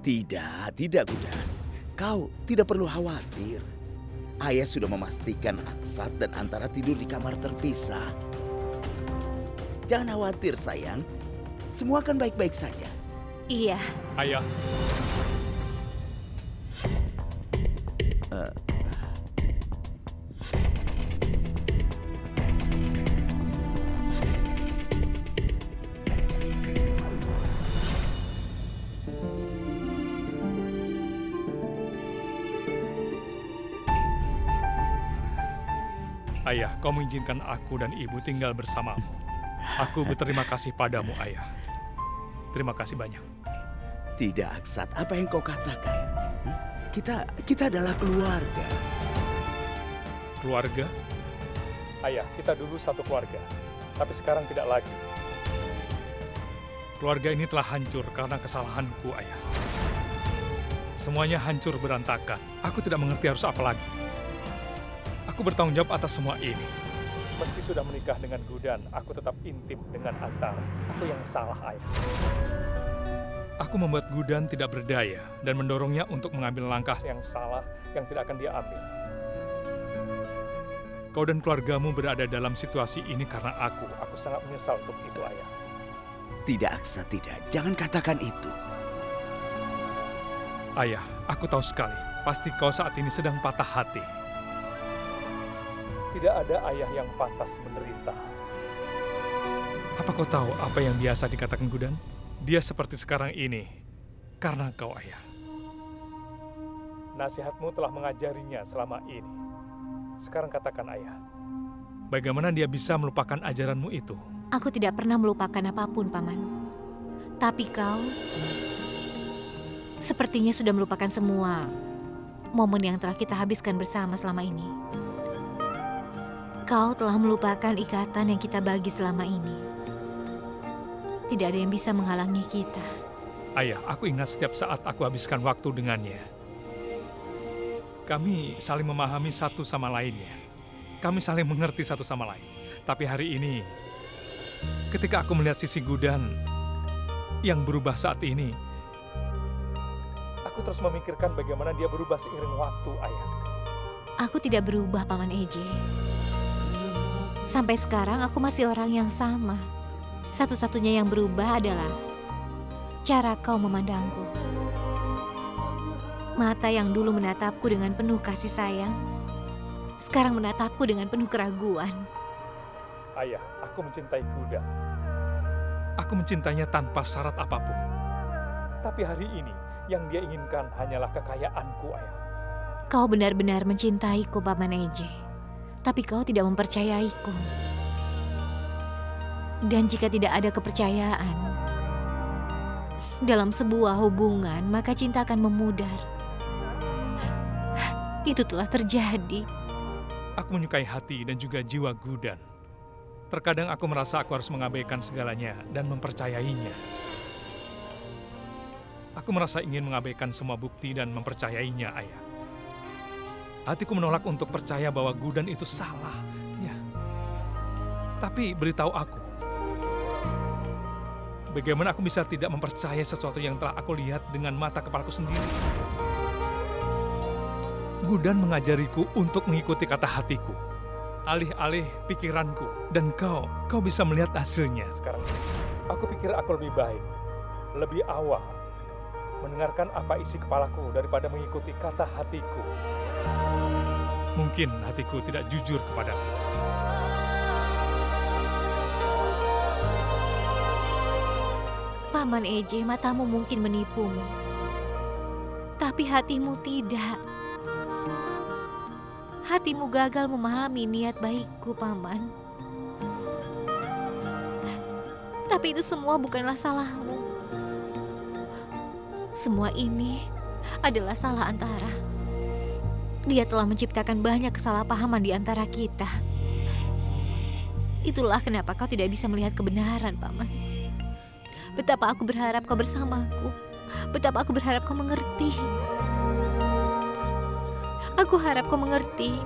Tidak, tidak Gudan. Kau tidak perlu khawatir. Ayah sudah memastikan Aksat dan Antara tidur di kamar terpisah. Jangan khawatir sayang, semua akan baik-baik saja. Iya. Ayah. Ayah, kau mengizinkan aku dan ibu tinggal bersamamu. Aku berterima kasih padamu, Ayah. Terima kasih banyak. Tidak, Aksat, apa yang kau katakan? Kita adalah keluarga. Keluarga? Ayah, kita dulu satu keluarga, tapi sekarang tidak lagi. Keluarga ini telah hancur karena kesalahanku, Ayah. Semuanya hancur berantakan. Aku tidak mengerti harus apa lagi. Aku bertanggung jawab atas semua ini. Meski sudah menikah dengan Gudan, aku tetap intim dengan Antara. Aku yang salah, Ayah. Aku membuat Gudan tidak berdaya dan mendorongnya untuk mengambil langkah yang salah yang tidak akan dia ambil. Kau dan keluargamu berada dalam situasi ini karena aku. Aku sangat menyesal untuk itu, Ayah. Tidak, Aksat, tidak. Jangan katakan itu. Ayah, aku tahu sekali. Pasti kau saat ini sedang patah hati. Tidak ada ayah yang pantas menderita. Apa kau tahu apa yang biasa dikatakan Gudan? Dia seperti sekarang ini karena kau, Ayah. Nasihatmu telah mengajarinya selama ini. Sekarang katakan, Ayah, bagaimana dia bisa melupakan ajaranmu itu? Aku tidak pernah melupakan apapun, Paman. Tapi kau sepertinya sudah melupakan semua momen yang telah kita habiskan bersama selama ini. Kau telah melupakan ikatan yang kita bagi selama ini. Tidak ada yang bisa menghalangi kita. Ayah, aku ingat setiap saat aku habiskan waktu dengannya. Kami saling memahami satu sama lainnya. Kami saling mengerti satu sama lain. Tapi hari ini, ketika aku melihat sisi Gudan yang berubah saat ini, aku terus memikirkan bagaimana dia berubah seiring waktu, Ayah. Aku tidak berubah, Paman Eje. Sampai sekarang aku masih orang yang sama. Satu-satunya yang berubah adalah cara kau memandangku. Mata yang dulu menatapku dengan penuh kasih sayang, sekarang menatapku dengan penuh keraguan. Ayah, aku mencintai Gudan. Aku mencintainya tanpa syarat apapun. Tapi hari ini, yang dia inginkan hanyalah kekayaanku, Ayah. Kau benar-benar mencintaiku, Paman Eje. Tapi kau tidak mempercayaiku. Dan jika tidak ada kepercayaan dalam sebuah hubungan, maka cinta akan memudar. Itu telah terjadi. Aku menyukai hati dan juga jiwa Gudan. Terkadang aku merasa aku harus mengabaikan segalanya dan mempercayainya. Aku merasa ingin mengabaikan semua bukti dan mempercayainya, Ayah. Hatiku menolak untuk percaya bahwa Gudan itu salah. Ya. Tapi beritahu aku, bagaimana aku bisa tidak mempercayai sesuatu yang telah aku lihat dengan mata kepalaku sendiri? Gudan mengajariku untuk mengikuti kata hatiku, alih-alih pikiranku. Dan kau bisa melihat hasilnya sekarang. Aku pikir aku lebih baik, lebih awal, mendengarkan apa isi kepalaku daripada mengikuti kata hatiku. Mungkin hatiku tidak jujur kepadaku. Paman Eje, matamu mungkin menipumu. Tapi hatimu tidak. Hatimu gagal memahami niat baikku, Paman. Tapi itu semua bukanlah salahmu. Semua ini adalah salah Antara. Dia telah menciptakan banyak kesalahpahaman di antara kita. Itulah kenapa kau tidak bisa melihat kebenaran, Paman. Betapa aku berharap kau bersamaku. Betapa aku berharap kau mengerti. Aku harap kau mengerti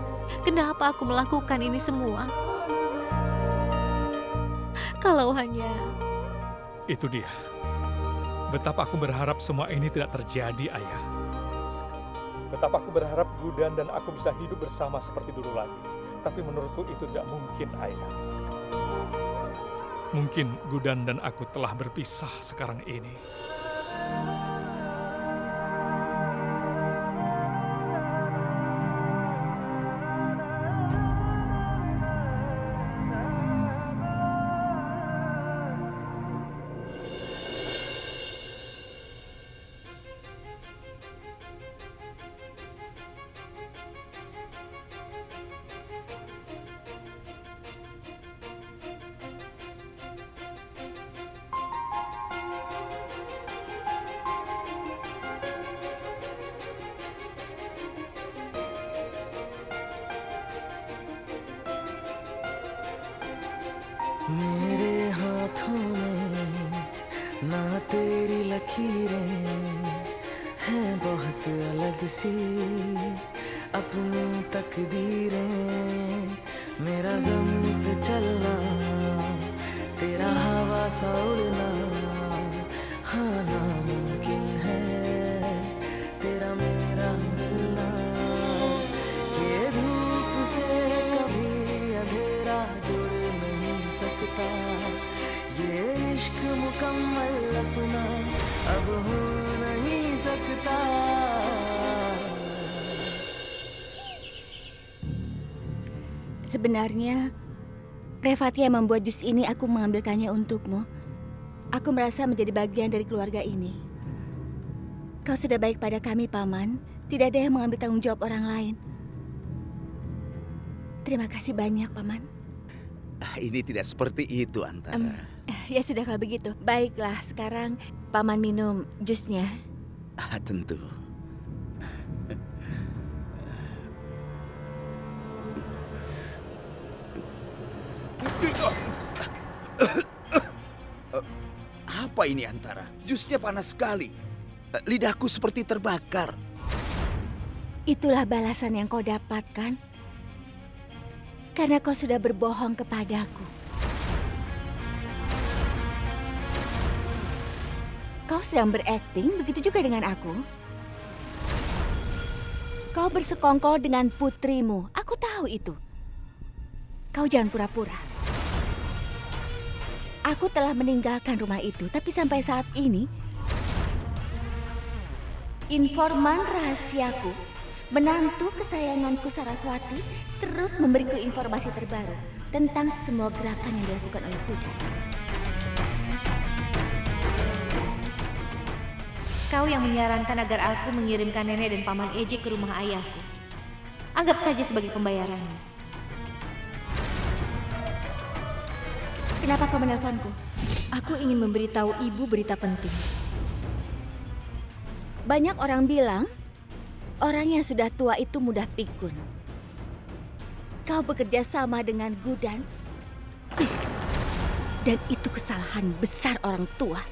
kenapa aku melakukan ini semua. Kalau hanya... Itu dia. Betapa aku berharap semua ini tidak terjadi, Ayah. Betapa aku berharap Gudan dan aku bisa hidup bersama seperti dulu lagi. Tapi menurutku itu tidak mungkin, Ayah. Mungkin Gudan dan aku telah berpisah sekarang ini. मेरे हाथों में ना तेरी लकीरें हैं बहुत अलग सी अपनी तकदीरें मेरा ज़मीन पे चलना तेरा हवा सा उड़ना हाँ नामुमकिन है तेरा मेरा मिलना ये धूप से कभी अंधेरा जुड़ नहीं सकता ये इश्क मुकम्मल अपना अब हो नहीं सकता. Sebenarnya, Refatia yang membuat jus ini aku mengambilkannya untukmu. Aku merasa menjadi bagian dari keluarga ini. Kau sudah baik pada kami, Paman. Tidak ada yang mengambil tanggung jawab orang lain. Terima kasih banyak, Paman. Ini tidak seperti itu, Antara. Ya sudah kalau begitu. Baiklah, sekarang Paman minum jusnya. Tentu. Apa ini, Antara? Jusnya panas sekali. Lidahku seperti terbakar. Itulah balasan yang kau dapatkan. Karena kau sudah berbohong kepadaku. Kau sedang berakting, begitu juga dengan aku. Kau bersekongkol dengan putrimu, aku tahu itu. Kau jangan pura-pura. Aku telah meninggalkan rumah itu, tapi sampai saat ini, informan rahasiaku, menantu kesayanganku Saraswati, terus memberiku informasi terbaru tentang semua gerakan yang dilakukan oleh Gudan. Kau yang menyarankan agar aku mengirimkan nenek dan paman Eji ke rumah ayahku. Anggap saja sebagai pembayarannya. Kenapa kau menelponku? Aku ingin memberitahu ibu berita penting. Banyak orang bilang, orang yang sudah tua itu mudah pikun. Kau bekerja sama dengan Gudan. Dan itu kesalahan besar orang tua.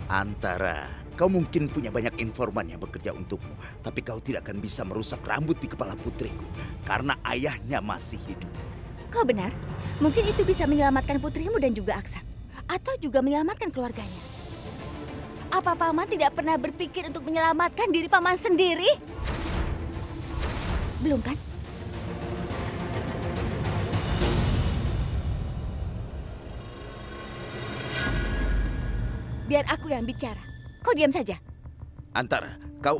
Antara, kau mungkin punya banyak informan yang bekerja untukmu, tapi kau tidak akan bisa merusak rambut di kepala putriku karena ayahnya masih hidup. Kau benar, mungkin itu bisa menyelamatkan putrimu dan juga Aksat. Atau juga menyelamatkan keluarganya. Apa Paman tidak pernah berpikir untuk menyelamatkan diri Paman sendiri? Belum kan? Biar aku yang bicara. Kau diam saja. Antara, kau...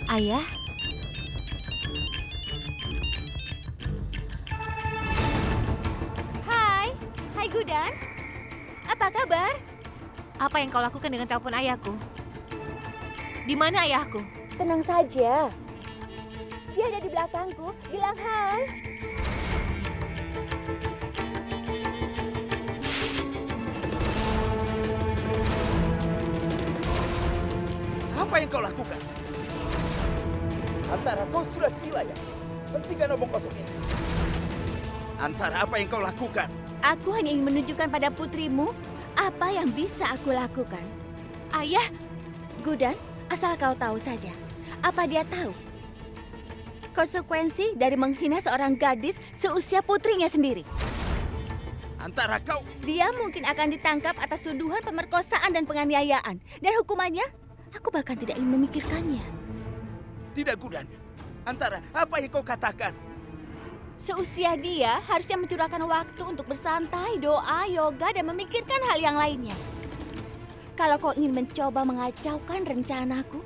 Ayah, Hai Gudan. Apa kabar? apa yang kau lakukan dengan telepon ayahku? Di mana ayahku? Tenang saja. Dia ada di belakangku. Bilang hai. Apa yang kau lakukan? Antara, kau sudah gila ya? Hentikan omong kosong ini. Antara, apa yang kau lakukan? Aku hanya ingin menunjukkan pada putrimu apa yang bisa aku lakukan. Ayah, Gudan, asal kau tahu saja. Apa dia tahu? konsekuensi dari menghina seorang gadis seusia putrinya sendiri. Antara kau... Dia mungkin akan ditangkap atas tuduhan pemerkosaan dan penganiayaan. Dan hukumannya, aku bahkan tidak ingin memikirkannya. Tidak, Gudan. Antara, apa yang kau katakan? Seusia dia harusnya mencurahkan waktu untuk bersantai, doa, yoga, dan memikirkan hal yang lainnya. Kalau kau ingin mencoba mengacaukan rencanaku,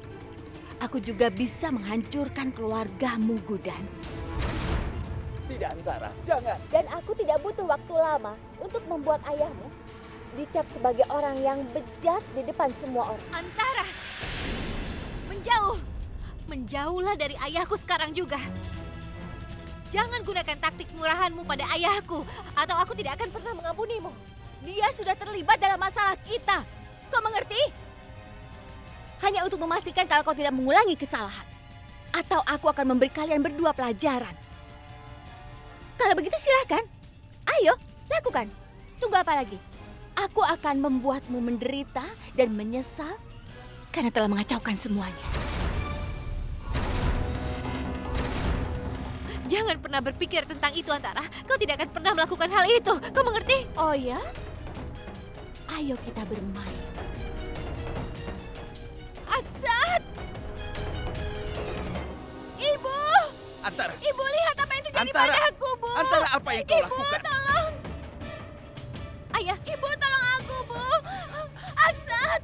aku juga bisa menghancurkan keluargamu, Gudan. Tidak, Antara. Jangan. Dan aku tidak butuh waktu lama untuk membuat ayahmu dicap sebagai orang yang bejat di depan semua orang. Antara! Menjauh! Menjauhlah dari ayahku sekarang juga. Jangan gunakan taktik murahanmu pada ayahku, atau aku tidak akan pernah mengampunimu. Dia sudah terlibat dalam masalah kita. Kau mengerti? Hanya untuk memastikan kalau kau tidak mengulangi kesalahan. Atau aku akan memberi kalian berdua pelajaran. Kalau begitu silakan. Ayo, lakukan. Tunggu apa lagi? Aku akan membuatmu menderita dan menyesal karena telah mengacaukan semuanya. Jangan pernah berpikir tentang itu, Antara. Kau tidak akan pernah melakukan hal itu. Kau mengerti? Oh ya? Ayo kita bermain. Aksat! Ibu! Antara. Ibu lihat apa yang terjadi Antara. padaku, Bu. Antara, apa yang kau Ibu, lakukan? tolong. Ayah, Ibu, tolong aku, Bu. Aksat!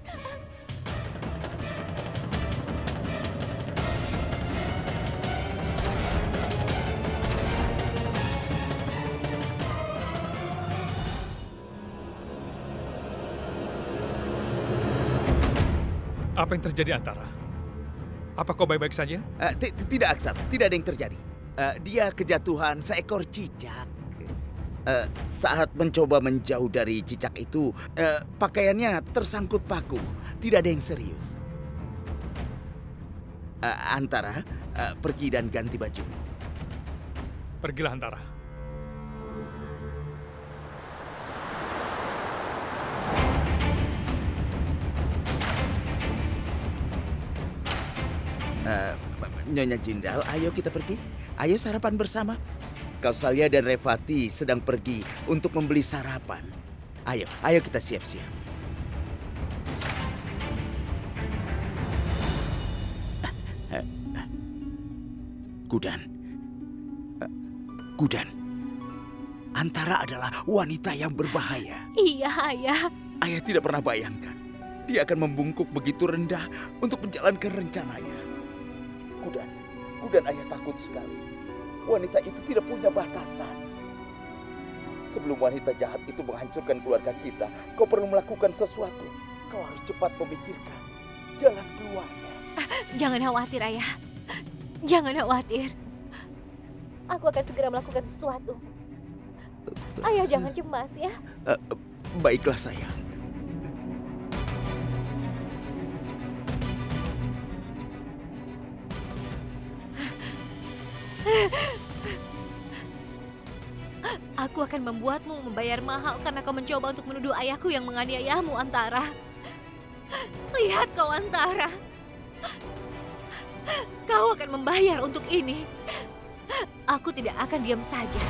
Apa yang terjadi, Antara? Apa kau baik-baik saja? Tidak, Aksat. Tidak ada yang terjadi. Dia kejatuhan seekor cicak. Saat mencoba menjauh dari cicak itu, pakaiannya tersangkut paku. Tidak ada yang serius. Antara, pergi dan ganti bajumu. Pergilah, Antara. Nyonya Jindal, ayo kita pergi. Ayo sarapan bersama. Kausalya dan Revati sedang pergi untuk membeli sarapan. Ayo kita siap-siap. Gudan. Gudan. Antara adalah wanita yang berbahaya. iya, Ayah. Ayah tidak pernah bayangkan. Dia akan membungkuk begitu rendah untuk menjalankan rencananya. Gudan, ayah takut sekali. Wanita itu tidak punya batasan. Sebelum wanita jahat itu menghancurkan keluarga kita, kau perlu melakukan sesuatu. Kau harus cepat memikirkan jalan keluarnya. Jangan khawatir, Ayah. Jangan khawatir. Aku akan segera melakukan sesuatu. Ayah jangan cemas ya. Baiklah sayang. Aku akan membuatmu membayar mahal karena kau mencoba untuk menuduh ayahku yang menganiayamu, Antara. Lihat kau, Antara. Kau akan membayar untuk ini. Aku tidak akan diam saja.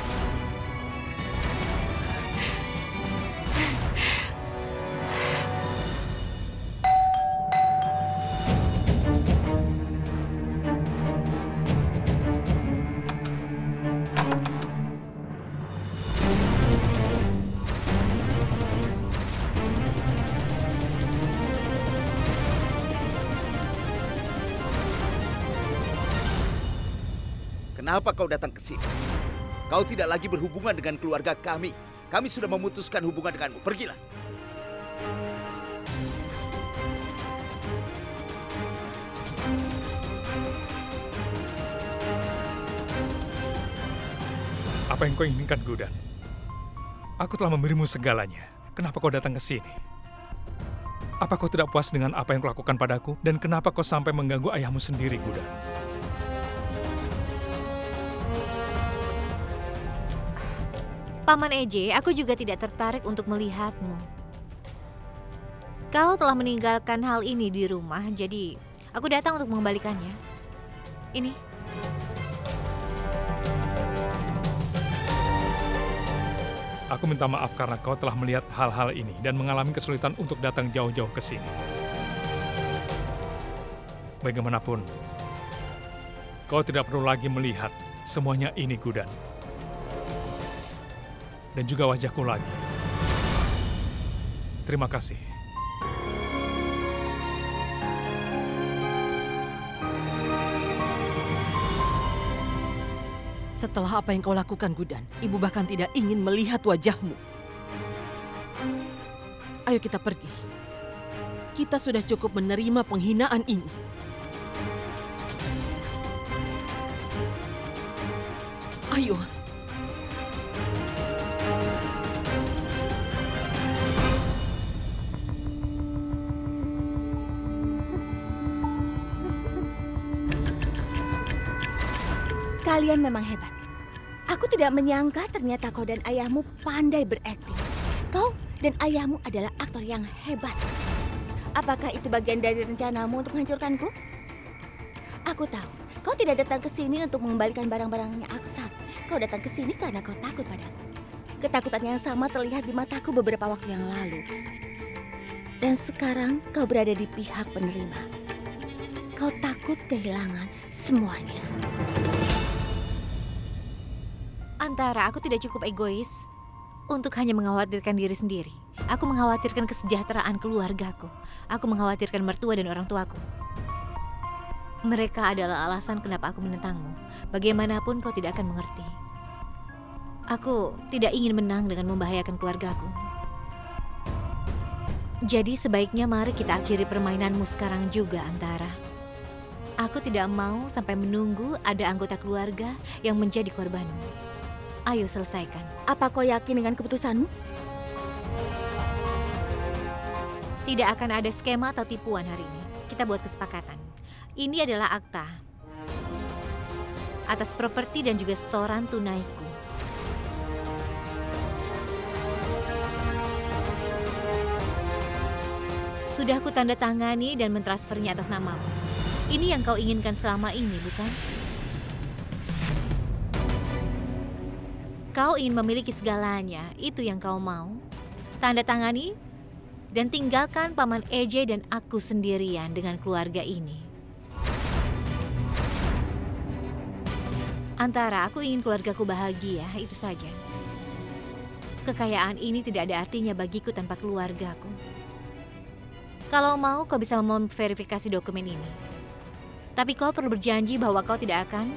Kenapa kau datang ke sini? Kau tidak lagi berhubungan dengan keluarga kami. Kami sudah memutuskan hubungan denganmu. Pergilah. Apa yang kau inginkan, Gudan? Aku telah memberimu segalanya. Kenapa kau datang ke sini? Apa kau tidak puas dengan apa yang kau lakukan padaku? Dan kenapa kau sampai mengganggu ayahmu sendiri, Gudan? Paman Eje, aku juga tidak tertarik untuk melihatmu. Kau telah meninggalkan hal ini di rumah, jadi aku datang untuk mengembalikannya. Ini. Aku minta maaf karena kau telah melihat hal-hal ini dan mengalami kesulitan untuk datang jauh-jauh ke sini. Bagaimanapun, kau tidak perlu lagi melihat semuanya ini, Gudan. Dan juga wajahku lagi. Terima kasih. Setelah apa yang kau lakukan, Gudan, ibu bahkan tidak ingin melihat wajahmu. Ayo kita pergi. Kita sudah cukup menerima penghinaan ini. Ayo. Kalian memang hebat. Aku tidak menyangka ternyata kau dan ayahmu pandai berakting. Kau dan ayahmu adalah aktor yang hebat. Apakah itu bagian dari rencanamu untuk menghancurkanku? Aku tahu, kau tidak datang ke sini untuk mengembalikan barang-barangnya Aksat. Kau datang ke sini karena kau takut padaku. Ketakutan yang sama terlihat di mataku beberapa waktu yang lalu. Dan sekarang kau berada di pihak penerima. Kau takut kehilangan semuanya. Antara aku tidak cukup egois untuk hanya mengkhawatirkan diri sendiri. Aku mengkhawatirkan kesejahteraan keluargaku. Aku mengkhawatirkan mertua dan orang tuaku. Mereka adalah alasan kenapa aku menentangmu. Bagaimanapun kau tidak akan mengerti. Aku tidak ingin menang dengan membahayakan keluargaku. Jadi sebaiknya mari kita akhiri permainanmu sekarang juga, Antara. Aku tidak mau sampai menunggu ada anggota keluarga yang menjadi korbanmu. Ayo selesaikan. Apa kau yakin dengan keputusanmu? Tidak akan ada skema atau tipuan hari ini. Kita buat kesepakatan. Ini adalah akta atas properti dan juga setoran tunaiku. Sudah ku tanda tangani dan mentransfernya atas namamu. Ini yang kau inginkan selama ini, bukan? Kau ingin memiliki segalanya, itu yang kau mau. Tanda tangani dan tinggalkan Paman EJ dan aku sendirian dengan keluarga ini. Antara aku ingin keluargaku bahagia, itu saja. Kekayaan ini tidak ada artinya bagiku tanpa keluargaku. Kalau mau, kau bisa memverifikasi dokumen ini. Tapi kau perlu berjanji bahwa kau tidak akan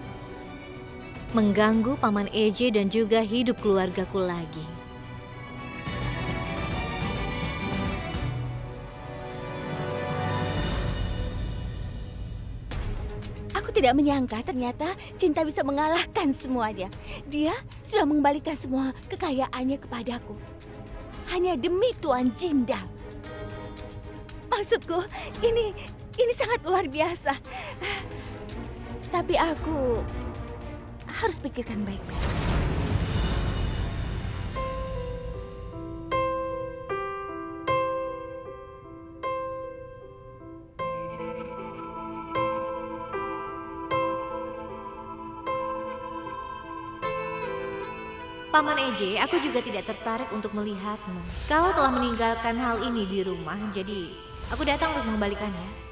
mengganggu Paman EJ dan juga hidup keluargaku lagi. Aku tidak menyangka ternyata cinta bisa mengalahkan semuanya. Dia sudah mengembalikan semua kekayaannya kepadaku. Hanya demi Tuan Jindal. Maksudku, ini sangat luar biasa. Tapi aku harus pikirkan baik-baik. Paman EJ, aku juga tidak tertarik untuk melihatmu. Kau telah meninggalkan hal ini di rumah, jadi aku datang untuk mengembalikannya.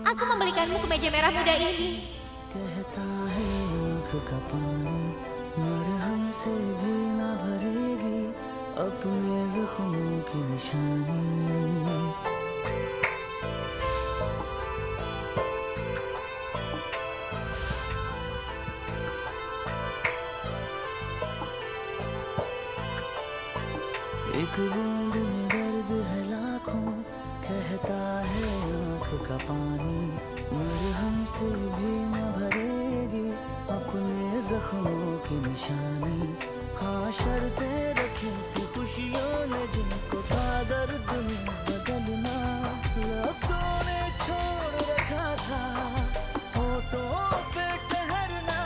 Aku membelikanmu kemeja merah muda ini. एक बूंद में दर्द है लाखों, कहता है आँख का पानी, मरहम से भी न भरेगी अपने जख्मों की निशानी। हाँ शर्तें रखी थी खुशियों ने जिनको था दर्द में बदलना, लफ्ज़ों ने छोड़ रखा था होठों पे ठहरना।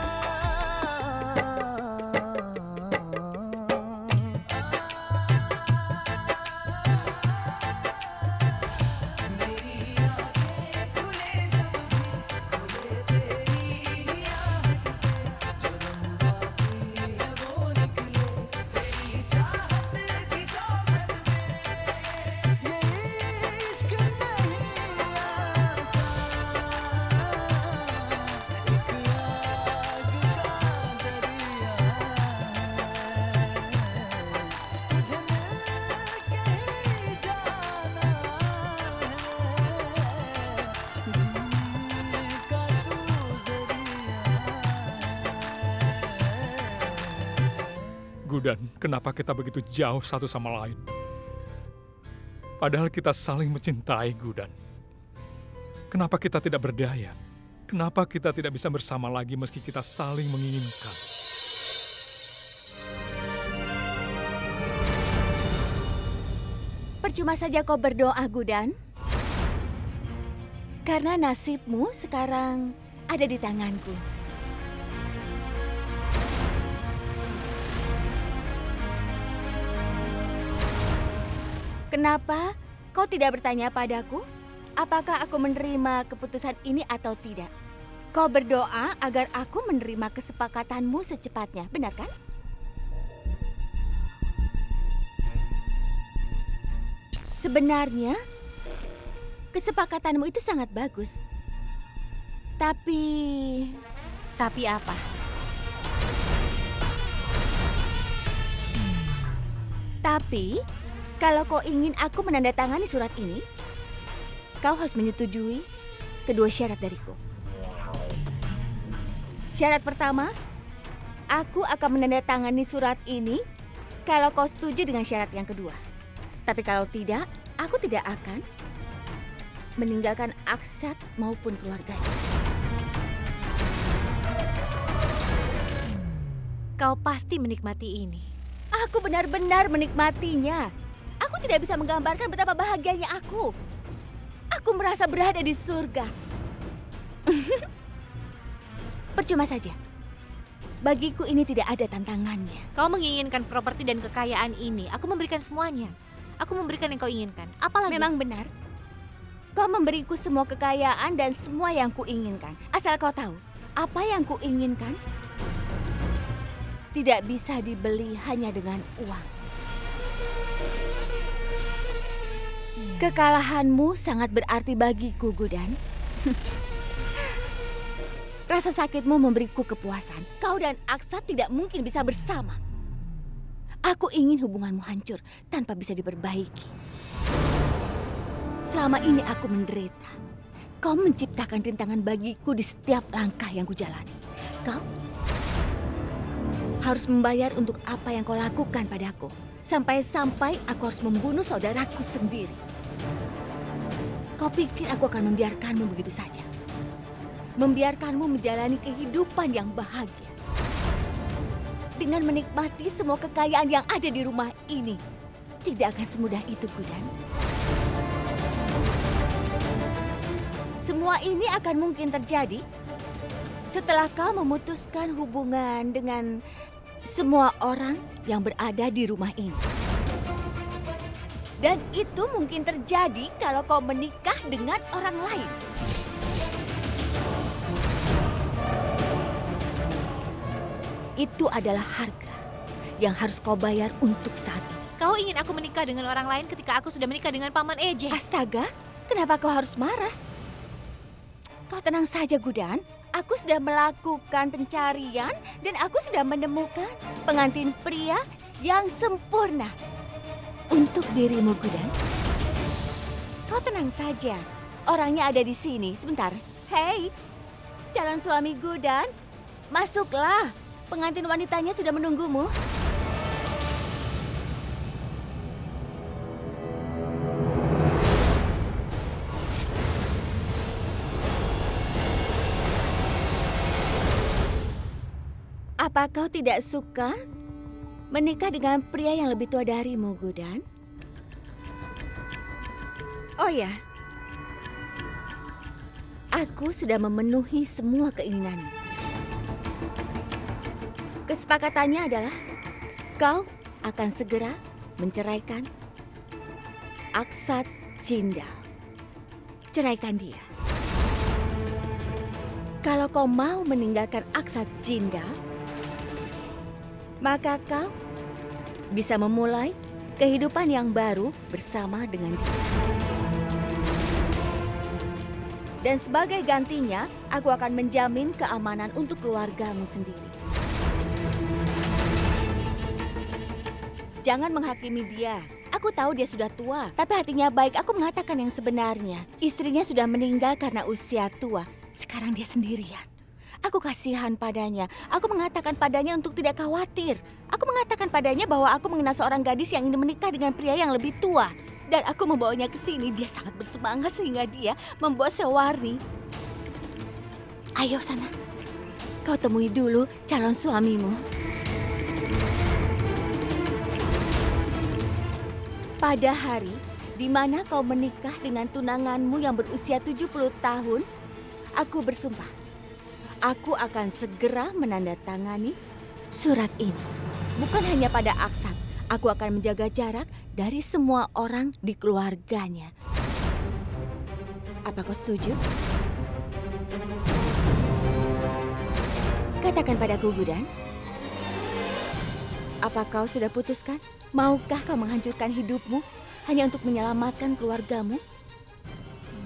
Gudan, kenapa kita begitu jauh satu sama lain? Padahal kita saling mencintai, Gudan. Kenapa kita tidak berdaya? Kenapa kita tidak bisa bersama lagi meski kita saling menginginkan? Percuma saja kau berdoa, Gudan. Karena nasibmu sekarang ada di tanganku. Kenapa kau tidak bertanya padaku? Apakah aku menerima keputusan ini atau tidak? Kau berdoa agar aku menerima kesepakatanmu secepatnya, benar kan? Sebenarnya, kesepakatanmu itu sangat bagus. Tapi apa? Tapi, kalau kau ingin aku menandatangani surat ini, kau harus menyetujui kedua syarat dariku. Syarat pertama, aku akan menandatangani surat ini kalau kau setuju dengan syarat yang kedua. Tapi kalau tidak, aku tidak akan meninggalkan Aksat maupun keluarganya. Kau pasti menikmati ini. Aku benar-benar menikmatinya. Aku tidak bisa menggambarkan betapa bahagianya aku. Aku merasa berada di surga. Percuma saja. Bagiku ini tidak ada tantangannya. Kau menginginkan properti dan kekayaan ini. Aku memberikan semuanya. Aku memberikan yang kau inginkan. Apalagi? Memang benar. Kau memberiku semua kekayaan dan semua yang kuinginkan. Asal kau tahu, apa yang kuinginkan tidak bisa dibeli hanya dengan uang. Kekalahanmu sangat berarti bagiku, Gudan. Rasa sakitmu memberiku kepuasan. Kau dan Aksat tidak mungkin bisa bersama. Aku ingin hubunganmu hancur tanpa bisa diperbaiki. Selama ini aku menderita. Kau menciptakan rintangan bagiku di setiap langkah yang kujalani. Kau harus membayar untuk apa yang kau lakukan padaku. Sampai-sampai aku harus membunuh saudaraku sendiri. Kau pikir aku akan membiarkanmu begitu saja? Membiarkanmu menjalani kehidupan yang bahagia. Dengan menikmati semua kekayaan yang ada di rumah ini. Tidak akan semudah itu, Gudan. Semua ini akan mungkin terjadi setelah kau memutuskan hubungan dengan semua orang yang berada di rumah ini. Dan itu mungkin terjadi kalau kau menikah dengan orang lain. Itu adalah harga yang harus kau bayar untuk saat ini. Kau ingin aku menikah dengan orang lain ketika aku sudah menikah dengan Paman Eje? Astaga, kenapa kau harus marah? Kau tenang saja, Gudan. Aku sudah melakukan pencarian dan aku sudah menemukan pengantin pria yang sempurna untuk dirimu, Gudan. Kau tenang saja. Orangnya ada di sini. Sebentar. Hei, calon suami Gudan, masuklah. Pengantin wanitanya sudah menunggumu. Apa kau tidak suka menikah dengan pria yang lebih tua darimu, Gudan? Oh ya, aku sudah memenuhi semua keinginanmu. Kesepakatannya adalah kau akan segera menceraikan Aksat Jindal. Ceraikan dia. Kalau kau mau meninggalkan Aksat Jindal, maka kau bisa memulai kehidupan yang baru bersama dengan dia. Dan sebagai gantinya, aku akan menjamin keamanan untuk keluargamu sendiri. Jangan menghakimi dia. Aku tahu dia sudah tua, tapi hatinya baik. Aku mengatakan yang sebenarnya. Istrinya sudah meninggal karena usia tua. Sekarang dia sendirian. Aku kasihan padanya. Aku mengatakan padanya untuk tidak khawatir. Aku mengatakan padanya bahwa aku mengenal seorang gadis yang ingin menikah dengan pria yang lebih tua. Dan aku membawanya ke sini. Dia sangat bersemangat sehingga dia membawa sewarni. Ayo sana. Kau temui dulu calon suamimu. Pada hari di mana kau menikah dengan tunanganmu yang berusia 70 tahun, aku bersumpah, aku akan segera menandatangani surat ini. Bukan hanya pada Aksat, aku akan menjaga jarak dari semua orang di keluarganya. Apa kau setuju? Katakan padaku, Gudan. Apa kau sudah putuskan? Maukah kau menghancurkan hidupmu hanya untuk menyelamatkan keluargamu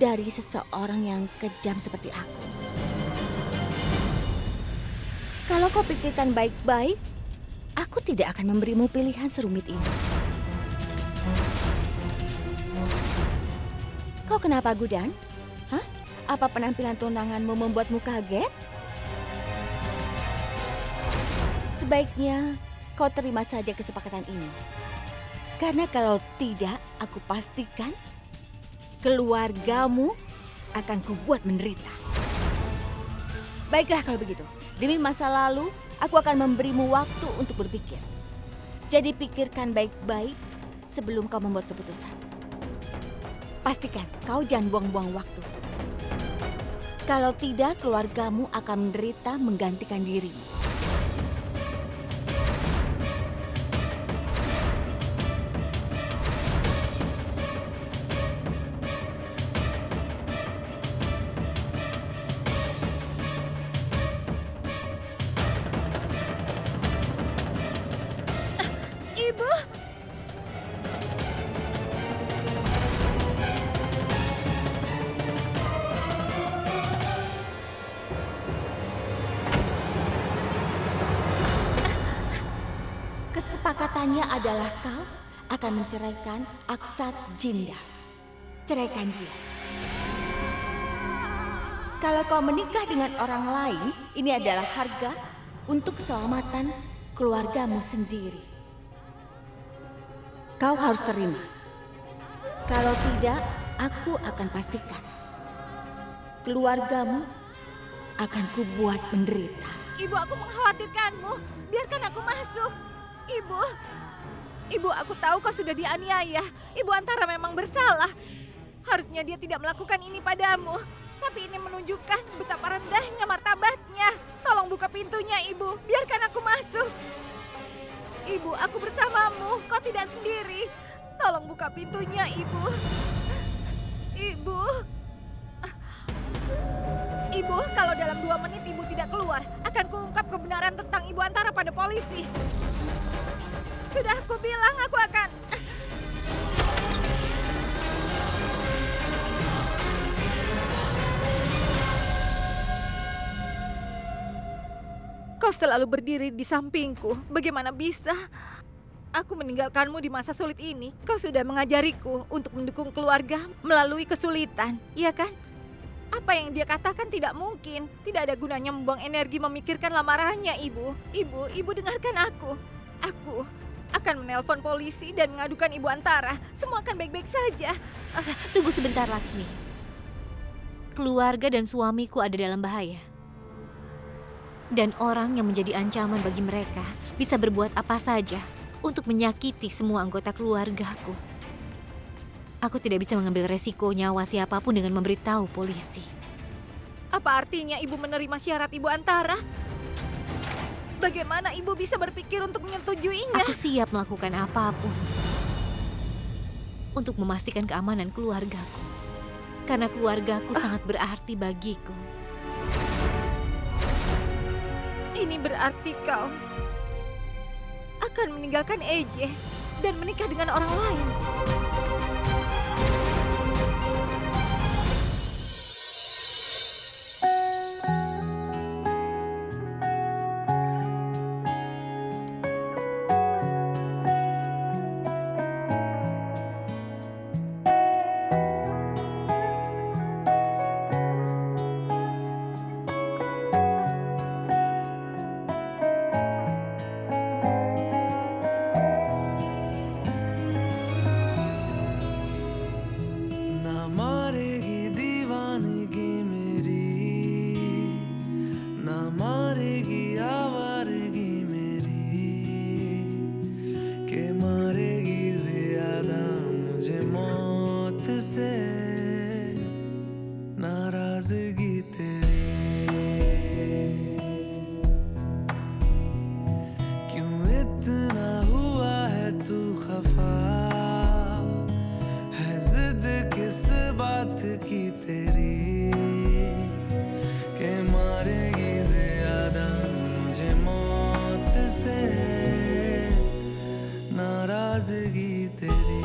dari seseorang yang kejam seperti aku? Kalau kau pikirkan baik-baik, aku tidak akan memberimu pilihan serumit ini. Kau kenapa, Gudan? Hah? Apa penampilan tunanganmu membuatmu kaget? Sebaiknya kau terima saja kesepakatan ini. Karena kalau tidak, aku pastikan keluargamu akan kubuat menderita. Baiklah kalau begitu. Demi masa lalu, aku akan memberimu waktu untuk berpikir. Jadi pikirkan baik-baik sebelum kau membuat keputusan. Pastikan kau jangan buang-buang waktu. Kalau tidak, keluargamu akan menderita menggantikan dirimu. Kesepakatannya adalah kau akan menceraikan Aksat Jinda. Ceraikan dia. Kalau kau menikah dengan orang lain, ini adalah harga untuk keselamatan keluargamu sendiri. Kau harus terima. Kalau tidak, aku akan pastikan keluargamu akan kubuat menderita. Ibu, aku mengkhawatirkanmu. Biarkan aku masuk. Ibu, aku tahu kau sudah dianiaya. Ibu Antara memang bersalah. Harusnya dia tidak melakukan ini padamu. Tapi ini menunjukkan betapa rendahnya martabatnya. Tolong buka pintunya, Ibu. Biarkan aku masuk. Ibu, aku bersamamu. Kau tidak sendiri. Tolong buka pintunya, Ibu. Ibu, kalau dalam 2 menit Ibu tidak keluar, akan kuungkap kebenaran tentang Ibu Antara pada polisi. Sudah aku bilang aku akan... Kau selalu berdiri di sampingku. Bagaimana bisa aku meninggalkanmu di masa sulit ini? Kau sudah mengajariku untuk mendukung keluarga melalui kesulitan, iya kan? Apa yang dia katakan tidak mungkin. Tidak ada gunanya membuang energi memikirkan lamarannya, Ibu. Ibu dengarkan aku. Aku akan menelpon polisi dan mengadukan Ibu Antara. Semua akan baik-baik saja. Tunggu sebentar, Laksmi. Keluarga dan suamiku ada dalam bahaya. Dan orang yang menjadi ancaman bagi mereka bisa berbuat apa saja untuk menyakiti semua anggota keluargaku. Aku tidak bisa mengambil resiko nyawa siapapun dengan memberitahu polisi. Apa artinya Ibu menerima syarat Ibu Antara? Bagaimana Ibu bisa berpikir untuk menyetujuinya? Aku siap melakukan apapun untuk memastikan keamanan keluargaku. Karena keluargaku sangat berarti bagiku. Ini berarti kau akan meninggalkan Eje dan menikah dengan orang lain. ना मारेगी आवारगी मेरी के मारेगी ज्यादा मुझे मौत से नाराजगी तेरी क्यों इतना हुआ है तू खफा है जिद किस बात की तेरी के मारेगी ज्यादा मुझे मौत से नाराजगी तेरी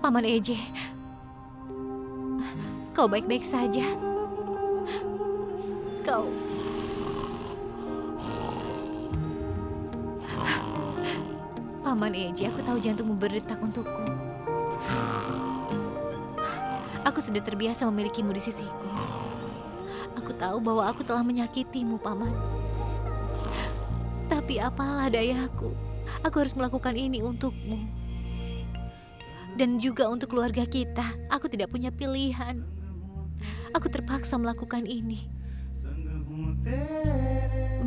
Paman Eje, kau baik-baik saja. Kau... Paman Eje, aku tahu jantungmu berdetak untukku. Aku sudah terbiasa memilikimu di sisiku. Aku tahu bahwa aku telah menyakitimu, Paman. Tapi apalah dayaku, aku harus melakukan ini untukmu. Dan juga untuk keluarga kita, aku tidak punya pilihan. Aku terpaksa melakukan ini.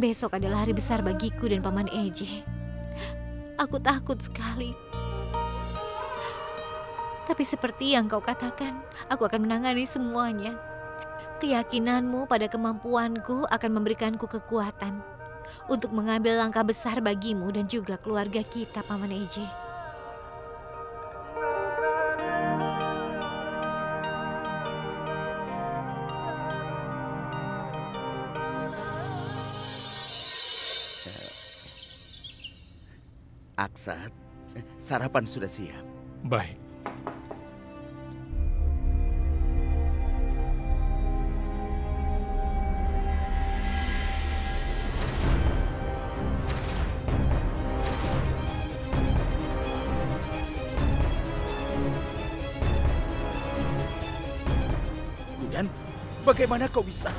Besok adalah hari besar bagiku dan Paman Eje. Aku takut sekali. Tapi seperti yang kau katakan, aku akan menangani semuanya. Keyakinanmu pada kemampuanku akan memberikanku kekuatan untuk mengambil langkah besar bagimu dan juga keluarga kita, Paman Eje. Aksat, sarapan sudah siap. Baik. Gudan, bagaimana kau bisa?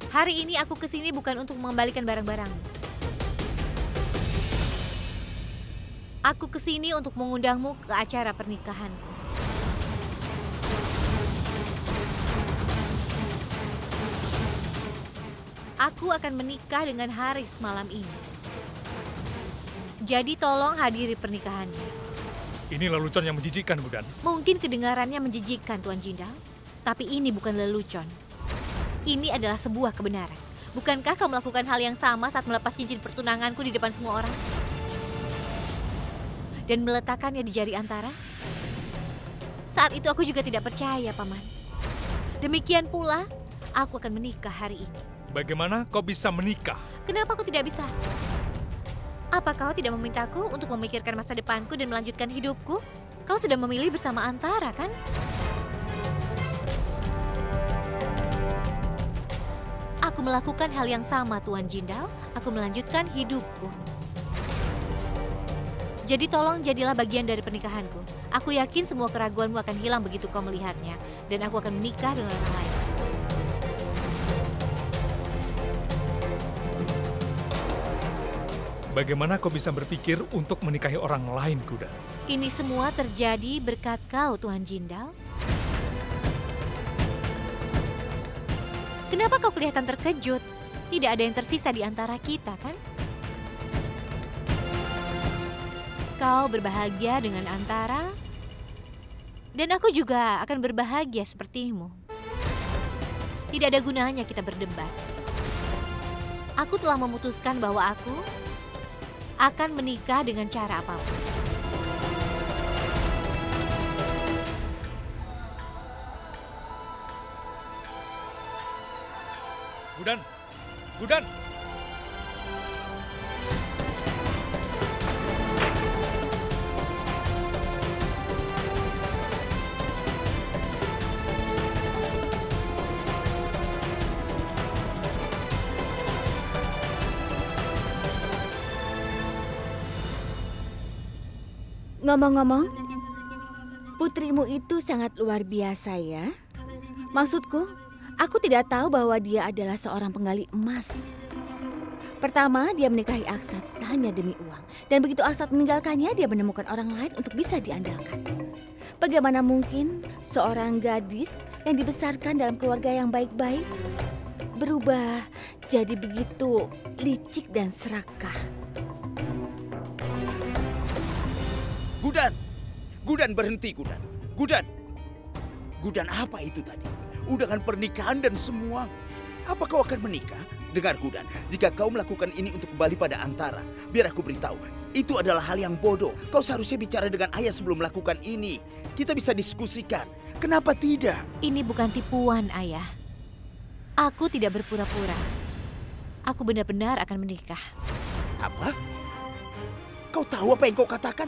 Hari ini aku kesini bukan untuk mengembalikan barang-barang. Aku kesini untuk mengundangmu ke acara pernikahanku. Aku akan menikah dengan Haris malam ini. Jadi tolong hadiri pernikahannya. Ini lelucon yang menjijikkan, Gudan. Mungkin kedengarannya menjijikkan, Tuan Jindal. Tapi ini bukan lelucon. Ini adalah sebuah kebenaran. Bukankah kau melakukan hal yang sama saat melepas cincin pertunanganku di depan semua orang? Dan meletakkannya di jari antara? Saat itu aku juga tidak percaya, Paman. Demikian pula, aku akan menikah hari ini. Bagaimana kau bisa menikah? Kenapa aku tidak bisa? Apa kau tidak memintaku untuk memikirkan masa depanku dan melanjutkan hidupku? Kau sudah memilih bersama Antara, kan? Aku melakukan hal yang sama, Tuan Jindal. Aku melanjutkan hidupku. Jadi tolong jadilah bagian dari pernikahanku. Aku yakin semua keraguanmu akan hilang begitu kau melihatnya. Dan aku akan menikah dengan orang lain. Bagaimana kau bisa berpikir untuk menikahi orang lain, Gudan? Ini semua terjadi berkat kau, Tuan Jindal. Kenapa kau kelihatan terkejut? Tidak ada yang tersisa di antara kita, kan? Kau berbahagia dengan Antara, dan aku juga akan berbahagia sepertimu. Tidak ada gunanya kita berdebat. Aku telah memutuskan bahwa aku akan menikah dengan cara apapun. Gudan! Gudan! Ngomong-ngomong, putrimu itu sangat luar biasa ya. Maksudku, aku tidak tahu bahwa dia adalah seorang penggali emas. Pertama, dia menikahi Aksat hanya demi uang. Dan begitu Aksat meninggalkannya, dia menemukan orang lain untuk bisa diandalkan. Bagaimana mungkin seorang gadis yang dibesarkan dalam keluarga yang baik-baik berubah jadi begitu licik dan serakah? Gudan! Gudan, berhenti, Gudan. Gudan! Gudan, apa itu tadi? Undangan pernikahan dan semua. Apa kau akan menikah? Dengar, Gudan, jika kau melakukan ini untuk kembali pada Antara, biar aku beritahu, itu adalah hal yang bodoh. Kau seharusnya bicara dengan ayah sebelum melakukan ini. Kita bisa diskusikan. Kenapa tidak? Ini bukan tipuan, Ayah. Aku tidak berpura-pura. Aku benar-benar akan menikah. Apa? Kau tahu apa yang kau katakan?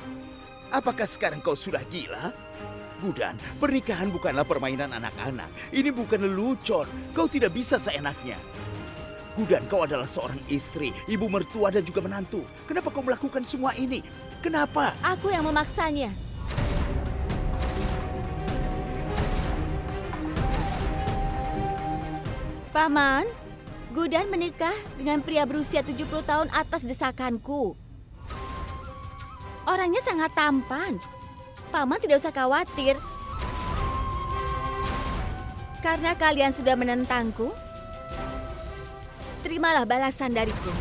Apakah sekarang kau sudah gila? Gudan, pernikahan bukanlah permainan anak-anak. Ini bukan lelucon. Kau tidak bisa seenaknya. Gudan, kau adalah seorang istri, ibu mertua dan juga menantu. Kenapa kau melakukan semua ini? Kenapa? Aku yang memaksanya. Paman, Gudan menikah dengan pria berusia 70 tahun atas desakanku. Orangnya sangat tampan. Paman tidak usah khawatir. Karena kalian sudah menentangku, terimalah balasan dariku.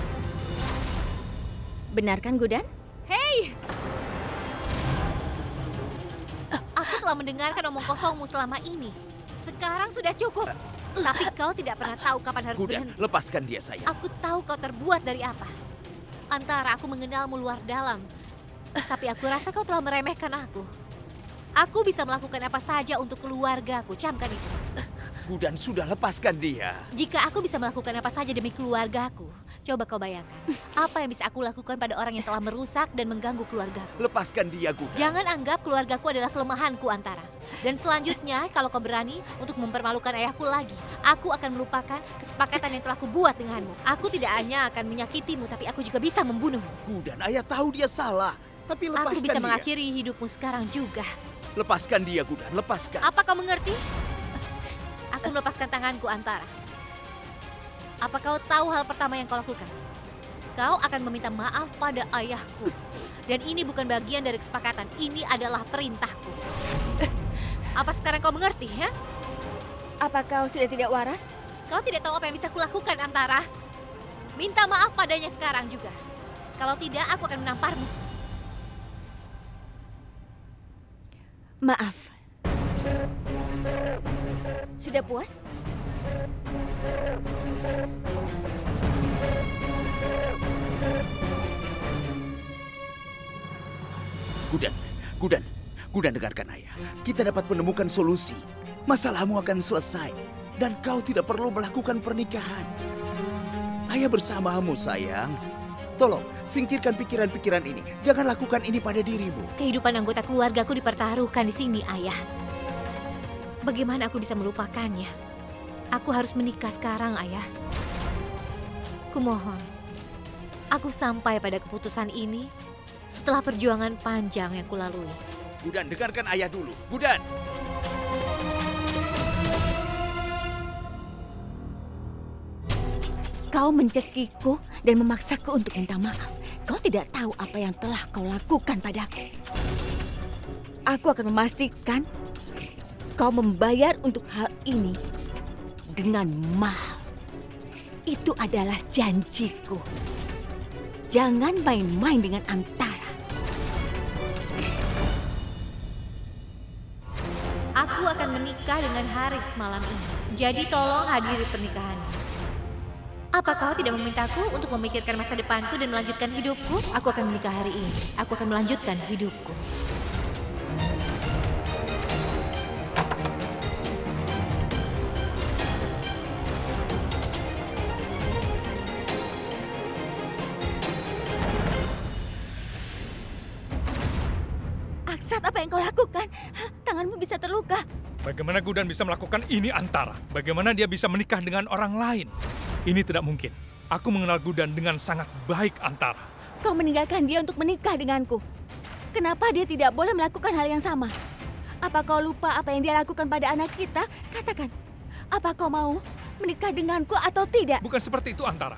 Benar kan, Gudan? Hei! Aku telah mendengarkan omong kosongmu selama ini. Sekarang sudah cukup. Tapi kau tidak pernah tahu kapan harus Gudan, berhenti. lepaskan dia, sayang. Aku tahu kau terbuat dari apa. Antara aku mengenalmu luar dalam. Tapi aku rasa kau telah meremehkan aku. Aku bisa melakukan apa saja untuk keluargaku, camkan itu. Gudan, sudah lepaskan dia. Jika aku bisa melakukan apa saja demi keluargaku, coba kau bayangkan. Apa yang bisa aku lakukan pada orang yang telah merusak dan mengganggu keluargaku. Lepaskan dia, Gudan. Jangan anggap keluargaku adalah kelemahanku, Antara. Dan selanjutnya, kalau kau berani untuk mempermalukan ayahku lagi, aku akan melupakan kesepakatan yang telah kubuat denganmu. Aku tidak hanya akan menyakitimu, tapi aku juga bisa membunuhmu. Gudan, ayah tahu dia salah. Tapi lepaskan Aku bisa dia. mengakhiri hidupmu sekarang juga. Lepaskan dia, Gudan. Lepaskan. Apa kau mengerti? Aku melepaskan tanganku, Antara. Apa kau tahu hal pertama yang kau lakukan? Kau akan meminta maaf pada ayahku. Dan ini bukan bagian dari kesepakatan. Ini adalah perintahku. Apa sekarang kau mengerti, ya? Apa kau sudah tidak waras? Kau tidak tahu apa yang bisa kulakukan, Antara. Minta maaf padanya sekarang juga. Kalau tidak, aku akan menamparmu. Maaf. Sudah puas? Gudan, dengarkan ayah. Kita dapat menemukan solusi. Masalahmu akan selesai. Dan kau tidak perlu melakukan pernikahan. Ayah bersamamu, sayang. Tolong, singkirkan pikiran-pikiran ini. Jangan lakukan ini pada dirimu. Kehidupan anggota keluargaku dipertaruhkan di sini, Ayah. Bagaimana aku bisa melupakannya? Aku harus menikah sekarang, Ayah. Kumohon, aku sampai pada keputusan ini setelah perjuangan panjang yang kulalui. Gudan, dengarkan ayah dulu. Gudan! Kau mencekikku dan memaksaku untuk minta maaf. Kau tidak tahu apa yang telah kau lakukan padaku. Aku akan memastikan kau membayar untuk hal ini dengan mahal. Itu adalah janjiku. Jangan main-main dengan Antara. Aku akan menikah dengan Haris malam ini. Jadi tolong hadiri pernikahannya. Apa kau tidak memintaku untuk memikirkan masa depanku dan melanjutkan hidupku? Aku akan menikah hari ini. Aku akan melanjutkan hidupku. Aksat, apa yang kau lakukan? Tanganmu bisa terluka. Bagaimana Gudan bisa melakukan ini, Antara? Bagaimana dia bisa menikah dengan orang lain? Ini tidak mungkin. Aku mengenal Gudan dengan sangat baik, Antara. Kau meninggalkan dia untuk menikah denganku. Kenapa dia tidak boleh melakukan hal yang sama? Apa kau lupa apa yang dia lakukan pada anak kita? Katakan, apa kau mau menikah denganku atau tidak? Bukan seperti itu, Antara.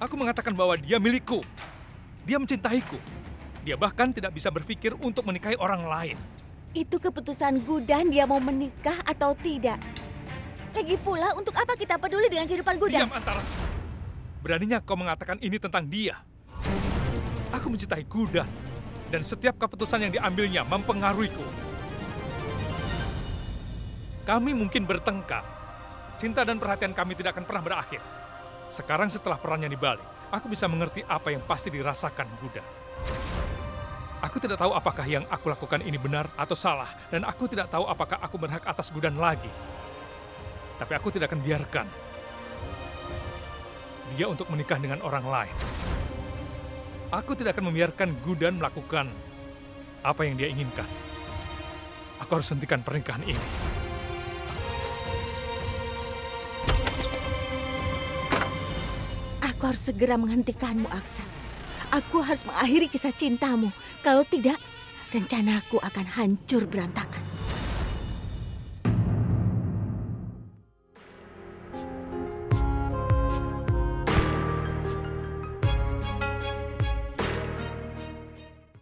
Aku mengatakan bahwa dia milikku. Dia mencintaiku. Dia bahkan tidak bisa berpikir untuk menikahi orang lain. Itu keputusan Gudan dia mau menikah atau tidak. Lagi pula, untuk apa kita peduli dengan kehidupan Gudan? Diam, Antara. Beraninya kau mengatakan ini tentang dia. Aku mencintai Gudan. Dan setiap keputusan yang diambilnya mempengaruhiku. Kami mungkin bertengkar. Cinta dan perhatian kami tidak akan pernah berakhir. Sekarang setelah perannya dibalik, aku bisa mengerti apa yang pasti dirasakan Gudan. Aku tidak tahu apakah yang aku lakukan ini benar atau salah. Dan aku tidak tahu apakah aku berhak atas Gudan lagi. Tapi aku tidak akan biarkan dia untuk menikah dengan orang lain. Aku tidak akan membiarkan Gudan melakukan apa yang dia inginkan. Aku harus hentikan pernikahan ini. Aku harus segera menghentikanmu, Aksat. Aku harus mengakhiri kisah cintamu. Kalau tidak, rencanaku akan hancur berantakan.